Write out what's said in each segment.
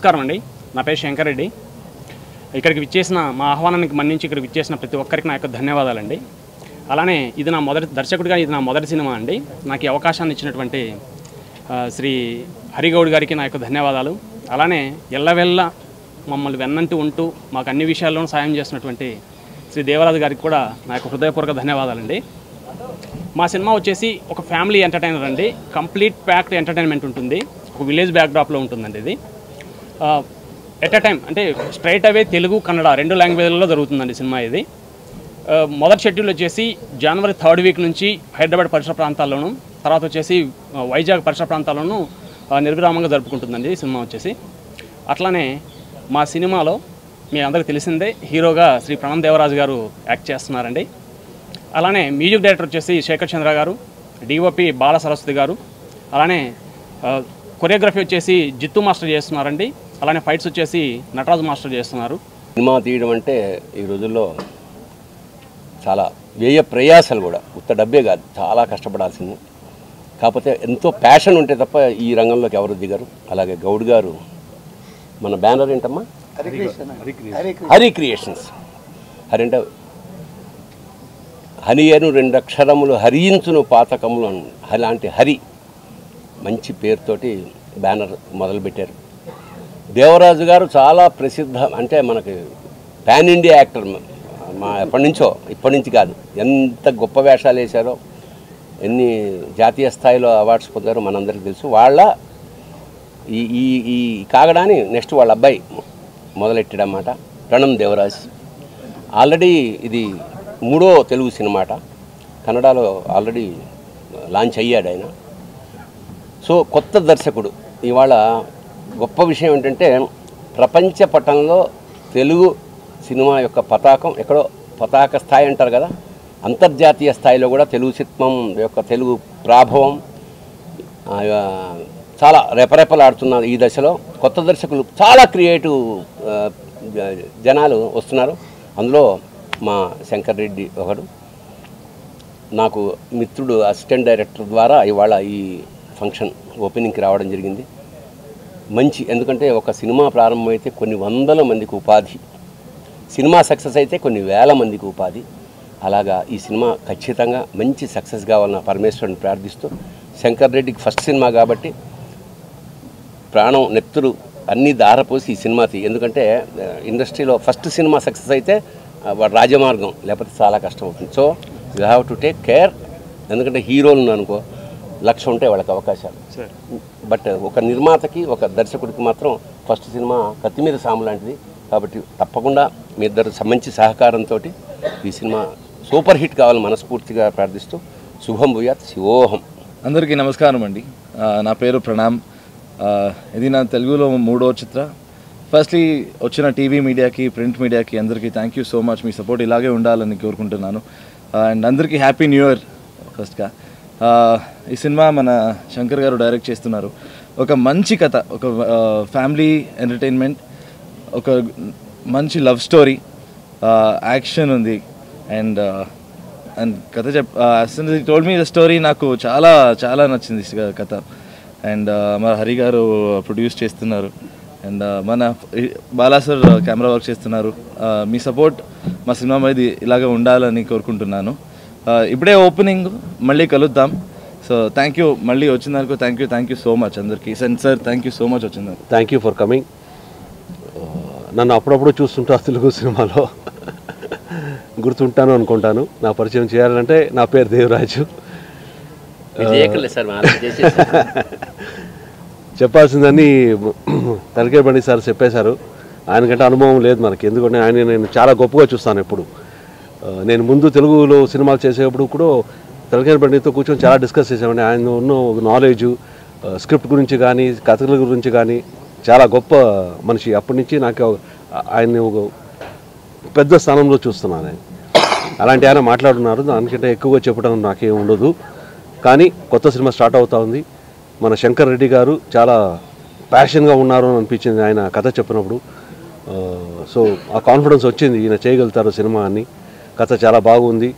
నమస్కారం అండి. నా పేరు శంకర్ రెడ్డి. ఇక్కడికి విచ్చేసిన మా ఆహ్వానానికి మన్నించి ఇక్కడికి విచ్చేసిన ప్రతి ఒక్కరికి నా యొక్క ధన్యవాదాలండి. అలానే ఇది నా మొదటి దర్శకుడిగా ఇది నా మొదటి సినిమా అండి. నాకు ఈ అవకాశాన్ని ఇచ్చినటువంటి శ్రీ హరిగౌడ్ గారికి నా యొక్క ధన్యవాదాలు. అలానే ఎల్లవెల్ల మమ్మల్ని వెన్నంటూ ఉంటూ మాకు అన్ని విషయాల్లోనూ సాయం చేసినటువంటి శ్రీ దేవరాజు గారికి కూడా నా యొక్క హృదయపూర్వక ధన్యవాదాలండి. మా సినిమా వచ్చేసి ఒక ఫ్యామిలీ ఎంటర్టైనర్ అండి. కంప్లీట్ ప్యాక్డ్ ఎంటర్టైన్మెంట్ ఉంటుంది. ఒక విలేజ్ బ్యాక్డ్రాప్లో ఉంటుందండి. ఇది ఎట్ ఎ టైం అంటే స్ట్రైట్ అవే తెలుగు కన్నడ 2 లాంగ్వేజ్లలో జరుగుతుందండి సినిమా. ఇది మొదటి షెడ్యూల్ వచ్చేసి జనవరి 3rd వీక్ నుంచి హైదరాబాద్ పరిసర ప్రాంతాల్లోనూ, తర్వాత వచ్చేసి వైజాగ్ పరిసర ప్రాంతాల్లోనూ నిర్విరామంగా జరుపుకుంటుందండి సినిమా వచ్చేసి. అట్లానే మా సినిమాలో మీ అందరికీ తెలిసిందే హీరోగా శ్రీ ప్రణం దేవరాజు గారు యాక్ట్ చేస్తున్నారండి. అలానే మ్యూజిక్ డైరెక్టర్ వచ్చేసి శేఖర్ చంద్ర గారు, డిఓపి బాల సరస్వతి గారు, అలానే కొరియోగ్రఫీ వచ్చేసి జిత్తు మాస్టర్ చేస్తున్నారండి. అలానే ఫైట్స్ వచ్చేసి నటరాజు మాస్టర్ చేస్తున్నారు. సినిమా తీయడం అంటే ఈ రోజుల్లో చాలా వ్యయ ప్రయాసాలు కూడా, ఉత్త డబ్బే కాదు, చాలా కష్టపడాల్సింది. కాకపోతే ఎంతో ప్యాషన్ ఉంటే తప్ప ఈ రంగంలోకి ఎవరు దిగరు. అలాగే గౌడ్ గారు, మన బ్యానర్ ఏంటమ్మా, హరి క్రియేషన్స్. హరి అంటే హరి అను 2 అక్షరములు హరించును పాతకములు అలాంటి హరి మంచి పేరుతోటి బ్యానర్ మొదలుపెట్టారు. దేవరాజు గారు చాలా ప్రసిద్ధ, అంటే మనకి పాన్ ఇండియా యాక్టర్. మా ఇప్పటి నుంచి కాదు, ఎంత గొప్ప వేషాలు వేశారో, ఎన్ని జాతీయ స్థాయిలో అవార్డ్స్ పొందారో మనందరికీ తెలుసు. వాళ్ళ ఈ కాగడాని నెక్స్ట్ వాళ్ళ అబ్బాయి మొదలెట్టాడన్నమాట, ప్రణం దేవరాజ్. ఆల్రెడీ ఇది 3వ తెలుగు సినిమాట. కన్నడలో ఆల్రెడీ లాంచ్ అయ్యాడు ఆయన. సో కొత్త దర్శకుడు. ఇవాళ గొప్ప విషయం ఏంటంటే ప్రపంచ పటంలో తెలుగు సినిమా యొక్క పతాకం ఎక్కడో, పతాక స్థాయి అంటారు కదా, అంతర్జాతీయ స్థాయిలో కూడా తెలుగు సినిమా యొక్క తెలుగు ప్రాభవం చాలా రెపరెపలాడుతున్న ఈ దశలో కొత్త దర్శకులు, చాలా క్రియేటివ్ జనాలు వస్తున్నారు. అందులో మా శంకర్ రెడ్డి ఒకడు, నాకు మిత్రుడు, అసిస్టెంట్ డైరెక్టర్ ద్వారా ఇవాళ ఈ ఫంక్షన్ ఓపెనింగ్కి రావడం జరిగింది. మంచి, ఎందుకంటే ఒక సినిమా ప్రారంభమైతే కొన్ని 100 మందికి ఉపాధి, సినిమా సక్సెస్ అయితే కొన్ని 1000 మందికి ఉపాధి. అలాగా ఈ సినిమా ఖచ్చితంగా మంచి సక్సెస్ కావాలని పరమేశ్వరుని ప్రార్థిస్తూ, శంకర్ రెడ్డికి ఫస్ట్ సినిమా కాబట్టి ప్రాణం నెత్తురు అన్నీ దారపోసి ఈ సినిమా ఎందుకంటే ఇండస్ట్రీలో ఫస్ట్ సినిమా సక్సెస్ అయితే వాడు రాజమార్గం, లేకపోతే చాలా కష్టం అవుతుంది. So you have to take care. ఎందుకంటే హీరోలు అనుకో 1,00,000 ఉంటాయి వాళ్ళకి అవకాశాలు, బట్ ఒక నిర్మాతకి, ఒక దర్శకుడికి మాత్రం ఫస్ట్ సినిమా కత్తి మీద సాము లాంటిది. కాబట్టి తప్పకుండా మీ ఇద్దరు మంచి సహకారంతో ఈ సినిమా సూపర్ హిట్ కావాలని మనస్ఫూర్తిగా ప్రార్థిస్తూ శుభం భూయాత్, శివోహం. అందరికీ నమస్కారం అండి. నా పేరు ప్రణామ్. ఇది నా తెలుగులో 3వ చిత్ర. ఫస్ట్లీ వచ్చిన టీవీ మీడియాకి, ప్రింట్ మీడియాకి అందరికీ thank you so much. Me support ఇలాగే ఉండాలని కోరుకుంటున్నాను. అండ్ అందరికీ హ్యాపీ న్యూ ఇయర్. ఫస్ట్గా ఈ సినిమా మన శంకర్ గారు డైరెక్ట్ చేస్తున్నారు. ఒక మంచి కథ, ఒక ఫ్యామిలీ ఎంటర్టైన్మెంట్, ఒక మంచి లవ్ స్టోరీ, యాక్షన్ ఉంది. అండ్ కథ టోల్డ్ మీ ద స్టోరీ, నాకు చాలా చాలా నచ్చింది కథ. అండ్ మన హరి గారు ప్రొడ్యూస్ చేస్తున్నారు. అండ్ మన బాలా సార్ కెమెరా వర్క్ చేస్తున్నారు. మీ సపోర్ట్ మా సినిమా మీద ఇలాగే ఉండాలని కోరుకుంటున్నాను. ఇప్పుడే ఓపెనింగ్, మళ్ళీ కలుద్దాం. సో థ్యాంక్ యూ, మళ్ళీ వచ్చినందుకు థ్యాంక్ యూ సో మచ్ అందరికీ. Sir thank you so much వచ్చినందుకు. Thank you for coming. నన్ను అప్పుడప్పుడు చూస్తుంటా తెలుగు సినిమాలో, గుర్తుంటాను అనుకుంటాను. నా పరిచయం చేయాలంటే నా పేరు దేవరాజు. చెప్పాల్సిందని తలకే బండి సార్ చెప్పేశారు. ఆయనకంటే అనుభవం లేదు మనకి, ఎందుకంటే నేను చాలా గొప్పగా చూస్తాను ఎప్పుడు. నేను ముందు తెలుగులో సినిమాలు చేసేటప్పుడు కూడా తలకే బండితో కూర్చొని చాలా డిస్కస్ చేసామండి. ఆయన ఉన్న నాలెడ్జు, స్క్రిప్ట్ గురించి కానీ, కథల గురించి కానీ చాలా గొప్ప మనిషి. అప్పటి నుంచి నాకు ఆయన్ని ఒక పెద్ద స్థానంలో చూస్తున్నాను. అలాంటి ఆయన మాట్లాడుతున్నారు. దానికంటే ఎక్కువగా చెప్పడం నాకేం ఉండదు. కానీ కొత్త సినిమా స్టార్ట్ అవుతూ ఉంది. మన శంకర్ రెడ్డి గారు చాలా ప్యాషన్గా ఉన్నారు అని అనిపించింది ఆయన కథ చెప్పినప్పుడు. సో ఆ కాన్ఫిడెన్స్ వచ్చింది, ఈయన చేయగలుగుతారు సినిమా అని. కథ చాలా బాగుంది.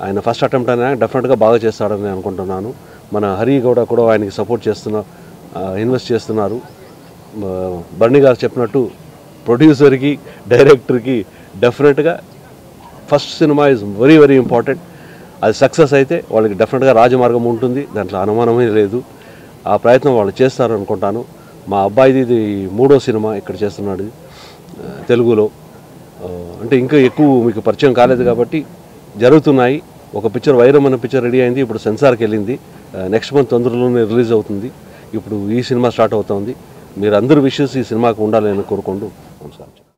ఆయన ఫస్ట్ అటెంప్ట్ అయినా డెఫినెట్గా బాగా చేస్తాడని అనుకుంటున్నాను. మన హరి గౌడ కూడా ఆయనకి సపోర్ట్ ఇన్వెస్ట్ చేస్తున్నారు. బర్నీ గారు చెప్పినట్టు ప్రొడ్యూసర్కి డైరెక్టర్కి డెఫినెట్గా first cinema is very very important. అది సక్సెస్ అయితే వాళ్ళకి డెఫినెట్గా రాజమార్గం ఉంటుంది, దాంట్లో అనుమానమే లేదు. ఆ ప్రయత్నం వాళ్ళు చేస్తారు అనుకుంటాను. మా అబ్బాయిది ఇది 3వ సినిమా ఇక్కడ చేస్తున్నాడు తెలుగులో. అంటే ఇంకా ఎక్కువ మీకు పరిచయం కాలేదు కాబట్టి జరుగుతున్నాయి. ఒక పిక్చర్ వైరం అనే పిక్చర్ రెడీ అయింది, ఇప్పుడు సెన్సార్కి వెళ్ళింది. నెక్స్ట్ మంత్ తొందరలోనే రిలీజ్ అవుతుంది. ఇప్పుడు ఈ సినిమా స్టార్ట్ అవుతుంది. మీరు అందరూ విషెస్ ఈ సినిమాకు ఉండాలని కోరుకుంటూ నమస్కారం.